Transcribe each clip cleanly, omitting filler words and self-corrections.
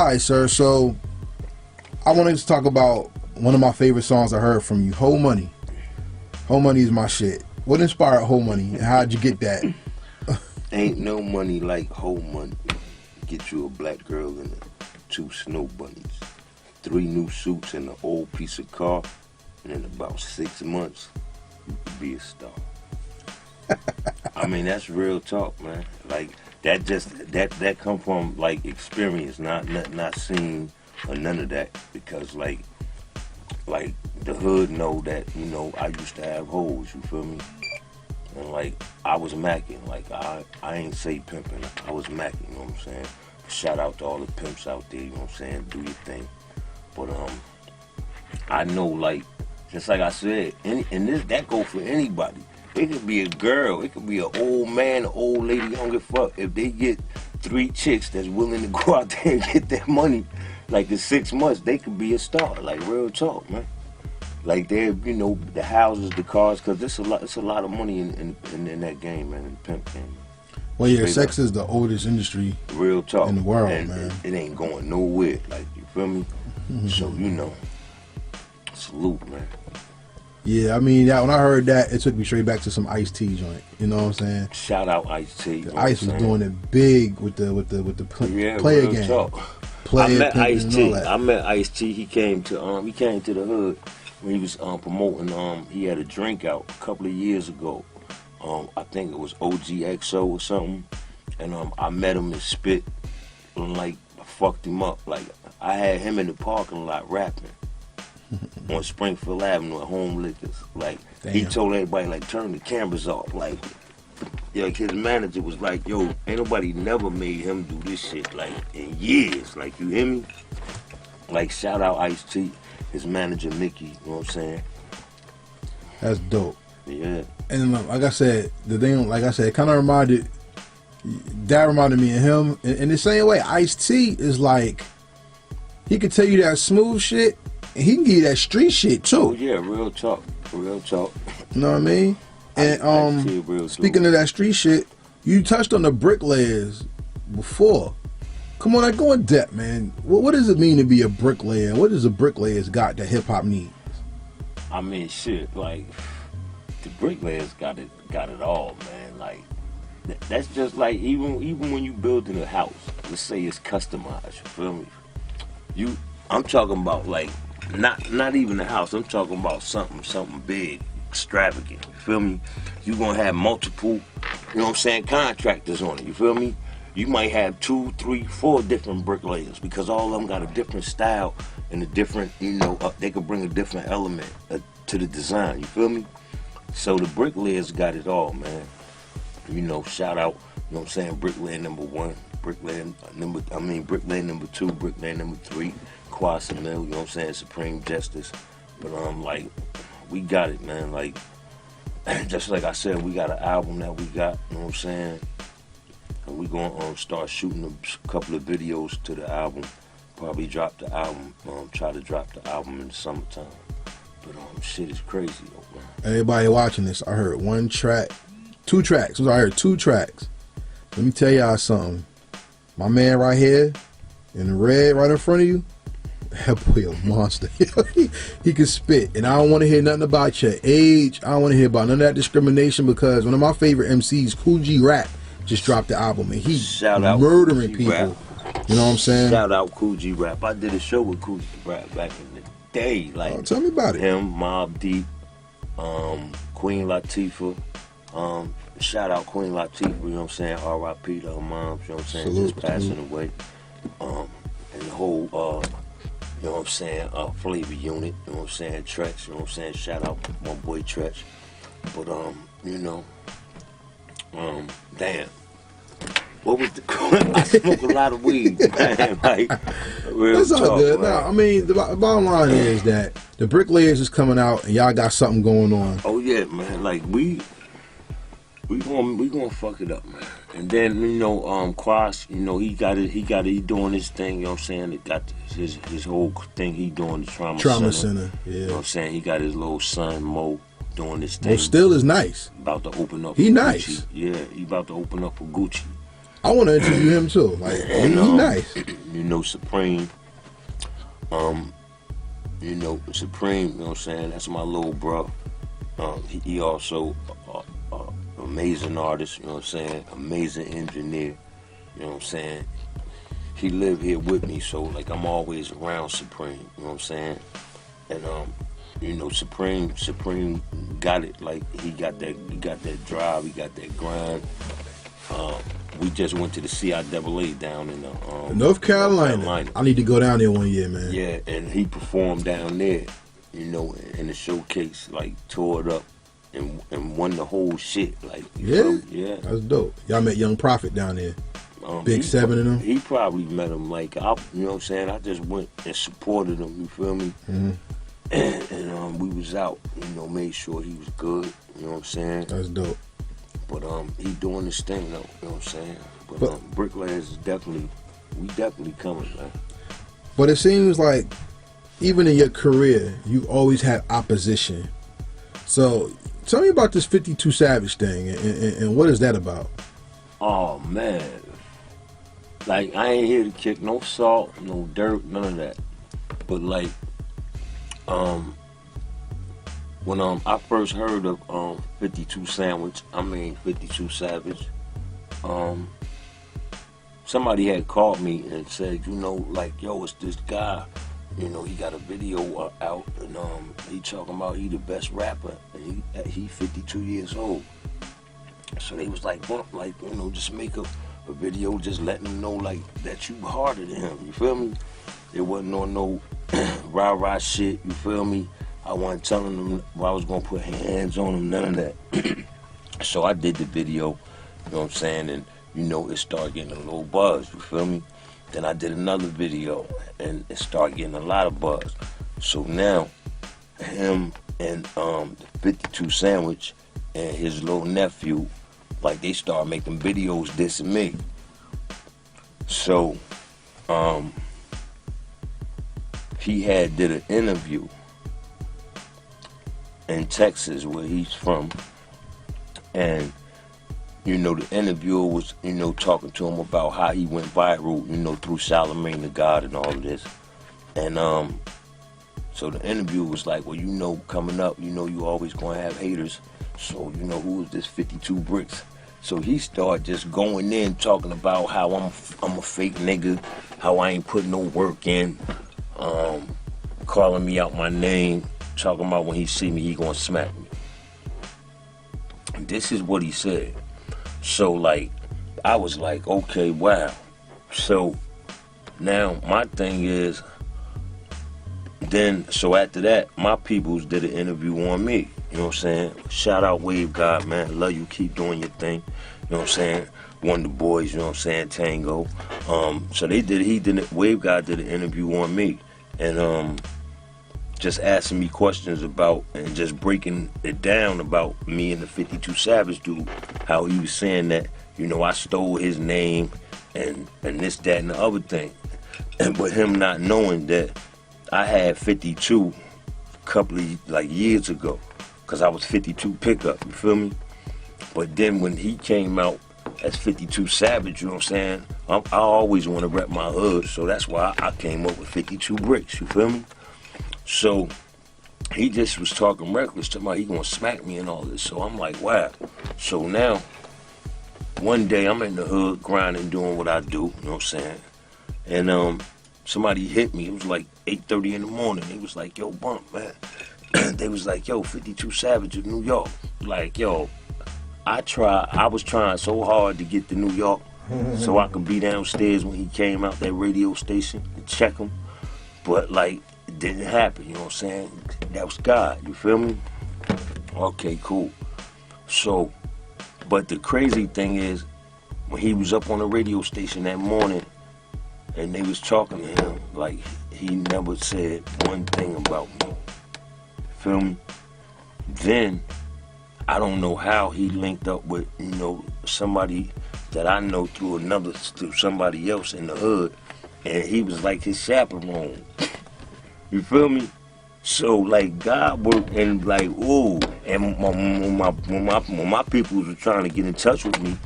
All right, sir. So I wanted to talk about one of my favorite songs I heard from you, "Whole Money." "Whole Money" is my shit. What inspired "Whole Money" and how'd you get that? Ain't no money like whole money. Get you a black girl and 2 snow bunnies, 3 new suits and an old piece of car, and in about 6 months, you could be a star. I mean, that's real talk, man. Like that come from like experience, not seeing or none of that, because like the hood know that, you know, I used to have hoes, you feel me? And like I was macking, like I ain't say pimping, I was macking, you know what I'm saying? Shout out to all the pimps out there, you know what I'm saying? Do your thing. But I know, like, just like I said, and this that go for anybody. It could be a girl, it could be an old man, an old lady, I don't give a fuck. If they get 3 chicks that's willing to go out there and get their money, like in 6 months, they could be a star. Like real talk, man. Like they're, you know, the houses, the cars, because it's a lot of money in that game, man, in the pimp game. Well, yeah, sex is the oldest industry real talk in the world, and man. It ain't going nowhere, like, you feel me? So, you know, salute, man. Yeah, I mean, when I heard that, it took me straight back to some Ice-T joint. You know what I'm saying? Shout out Ice-T. Ice was doing it big with the player game. Talk. I met Ice-T. He came to the hood when he was promoting. He had a drink out a couple of years ago. I think it was OGXO or something, and I met him in Spit, and like I fucked him up. Like I had him in the parking lot rapping on Springfield Avenue at Home Liquors. Like he told everybody, like, turn the cameras off. Like, yeah, like his manager was like, yo, ain't nobody never made him do this shit like in years. Like, you hear me? Like, shout out Ice-T, his manager Mickey. You know what I'm saying? That's dope. Yeah. And like I said, the thing, like I said, it kind of reminded me of him. In the same way, Ice-T is like, he could tell you that smooth shit, and he can give you that street shit too. Oh yeah, real talk. You know what I mean? And speaking of that street shit, you touched on the bricklayers before. Come on, like, go in depth, man. What does it mean to be a bricklayer? What does a bricklayer's got that hip hop needs? I mean, shit, like, the bricklayers got it all, man. Like, that's just like, even when you building a house, let's say it's customized, you feel me? I'm talking about, like, not even a house, I'm talking about something big, extravagant, you feel me? You gonna have multiple, you know what I'm saying, contractors on it, you feel me? You might have 2, 3, 4 different bricklayers, because all of them got a different style and a different, you know, they could bring a different element to the design, you feel me? So the bricklayers got it all, man. You know, shout out, you know what I'm saying, bricklayer number 1, bricklayer number 2, bricklayer number 3, Quasa Mill, you know what I'm saying, Supreme Justice. But like, we got it, man. Like, just like I said, we got an album that we got, you know what I'm saying? And we gonna start shooting a couple of videos to the album. Probably drop the album, try to drop the album in the summertime. But shit is crazy though, man. Everybody watching this, I heard 2 tracks. I heard 2 tracks. Let me tell y'all something. My man right here, in the red right in front of you, that boy a monster. he can spit. And I don't want to hear nothing about your age. I don't want to hear about none of that discrimination, because one of my favorite MCs, Kool G Rap, just dropped the album, and he's murdering people. Rap. You know what I'm saying? Shout out Kool G Rap. I did a show with Kool G Rap back in the day. Like, tell me about it. Him, Mobb Deep, Queen Latifah. Shout out Queen Latifah, you know what I'm saying? R.I.P. to her mom, you know what I'm saying? Salute, just passing away. And the whole, you know what I'm saying, Flavor Unit, you know what I'm saying? Tretch, you know what I'm saying? Shout out my boy Tretch. But, you know, damn. What was the I smoke a lot of weed, man. Like, real it's all talk, good. man. No, I mean, the bottom line is that the bricklayers is coming out, and y'all got something going on. Oh yeah, man. Like, we gonna fuck it up, man. And then, you know, Quas, you know, he doing his thing, you know what I'm saying? It got his whole thing he doing, the trauma center. Yeah. You know what I'm saying? He got his little son Mo doing this thing. Mo still is nice. About to open up. He for nice. Gucci. Yeah, he about to open up for Gucci. I want to interview him too. Like, And he nice. you know, Supreme. You know, Supreme. You know what I'm saying? That's my little bro. He also amazing artist. You know what I'm saying? Amazing engineer. You know what I'm saying? He live here with me, so like I'm always around Supreme. You know what I'm saying? And you know, Supreme got it. Like he got that drive. He got that grind. We just went to the CIAA down in North Carolina. I need to go down there one year, man. Yeah, and he performed down there, you know, in the showcase, like tore it up and won the whole shit. Like, yeah, that's dope. Y'all met Young Prophet down there. Big Seven and them. He probably met him. Like, you know what I'm saying? I just went and supported him. You feel me? Mm-hmm. And we was out. You know, made sure he was good. You know what I'm saying? That's dope. But he doing this thing though, you know what I'm saying? But Bricklayers is definitely coming, man. But it seems like even in your career, you've always had opposition. So tell me about this 52 Savage thing and what is that about? Oh man. Like I ain't here to kick no salt, no dirt, none of that. But like when I first heard of 52 Savage, somebody had called me and said, you know, like, yo, it's this guy, you know, he got a video out and he talking about he the best rapper and he 52 years old. So they was like, well, like, you know, just make a video just letting them know like that you harder than him, you feel me? It wasn't on no rah-rah shit, you feel me? I wasn't telling them I was gonna put hands on them, none of that. So I did the video, you know what I'm saying, and you know it started getting a little buzz, you feel me? Then I did another video and it started getting a lot of buzz. So now him and the 52 Sandwich and his little nephew, like they started making videos dissing me. So he had did an interview in Texas where he's from, and you know the interviewer was, you know, talking to him about how he went viral, you know, through Charlamagne the God and all of this. And so the interviewer was like, well, you know, coming up, you know, you always gonna have haters, so you know, who is this 52 Bricks? So he started just going in talking about how I'm a fake nigga, how I ain't put no work in, calling me out my name, talking about when he see me, he gonna smack me. And this is what he said. So like, I was like, okay, wow. So now my thing is, so after that, my peoples did an interview on me. You know what I'm saying? Shout out Wave God, man. Love you, keep doing your thing. You know what I'm saying? One of the boys, you know what I'm saying, Tango. So Wave God did an interview on me. And just asking me questions about and just breaking it down about me and the 52 Savage dude, how he was saying that, you know, I stole his name and this, that, and the other thing. But him not knowing that I had 52 a couple of like years ago, because I was 52 pickup, you feel me? But then when he came out as 52 Savage, you know what I'm saying, I always want to rep my hood, so that's why I came up with 52 Bricks, you feel me? So he just was talking reckless, talking about he gonna smack me and all this. So I'm like, wow. So now, one day I'm in the hood grinding, doing what I do, you know what I'm saying? And somebody hit me. It was like 8:30 in the morning. They was like, yo, Bump, man. They was like, yo, 52 Savage in New York. Like, yo, I was trying so hard to get to New York so I could be downstairs when he came out that radio station and check him. But like, it didn't happen, you know what I'm saying? That was God, you feel me? Okay, cool. So, but the crazy thing is, when he was up on the radio station that morning and they was talking to him, like, he never said one thing about me. Feel me? Then, I don't know how he linked up with, you know, somebody that I know through somebody else in the hood, and he was like his chaperone. You feel me? So like God worked and like, ooh, and when my people were trying to get in touch with me,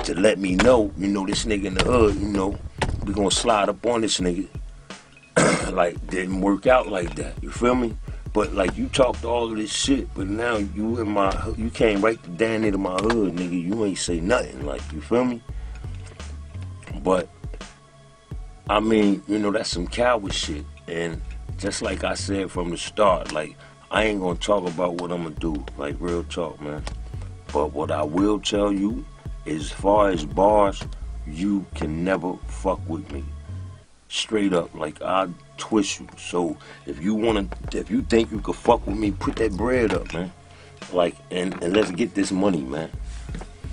to let me know, this nigga in the hood, we gonna slide up on this nigga. Like, didn't work out like that, you feel me? But like, you talked all of this shit, but now you came right down into my hood, nigga. You ain't say nothing, like, you feel me? But I mean, that's some coward shit. And just like I said from the start, like, I ain't gonna talk about what I'm gonna do, like, real talk, man. But what I will tell you, as far as bars, you can never fuck with me. Straight up, like, I'll twist you. So if you think you could fuck with me, put that bread up, man. Like, and let's get this money, man.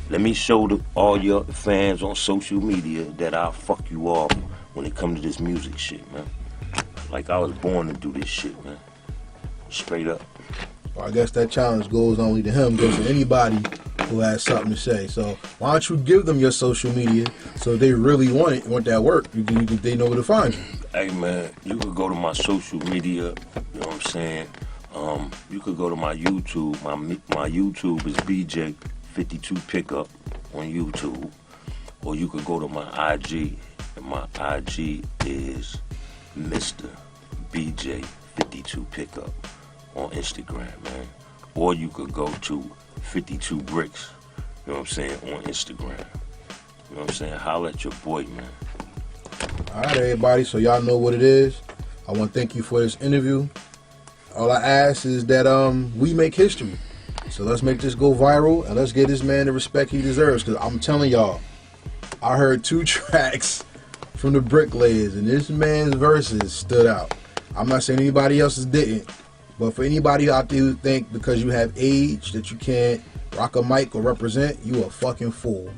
Let me show all your fans on social media that I'll fuck you off when it comes to this music shit, man. Like, I was born to do this shit, man. Straight up. Well, I guess that challenge goes only to him, goes to anybody who has something to say. So why don't you give them your social media so if they really want that work, they know where to find you. Hey, man, you could go to my social media, you know what I'm saying? You could go to my YouTube. My YouTube is BJ52 Pickup on YouTube. Or you could go to my IG, and my IG is Mr. BJ52 Pickup on Instagram, man. Or you could go to 52 Bricks, you know what I'm saying, on Instagram. You know what I'm saying? Holla at your boy, man. All right, everybody, so y'all know what it is. I want to thank you for this interview. All I ask is that we make history. So let's make this go viral, and let's give this man the respect he deserves, because I'm telling y'all, I heard 2 tracks from the Bricklayers, and this man's verses stood out. I'm not saying anybody else's didn't, but for anybody out there who think because you have age that you can't rock a mic or represent, you a fucking fool.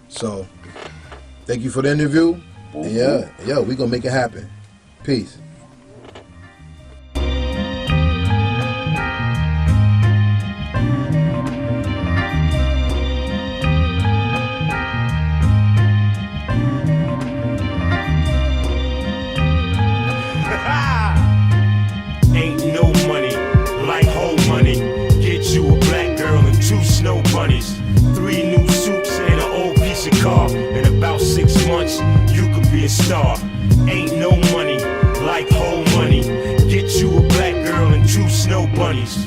So, thank you for the interview. And yeah, we gonna make it happen. Peace. Ain't no money like whole money. Get you a black girl and 2 snow bunnies, 3 new suits and an old piece of car. In about 6 months, you could be a star. Ain't no money like whole money. Get you a black girl and 2 snow bunnies,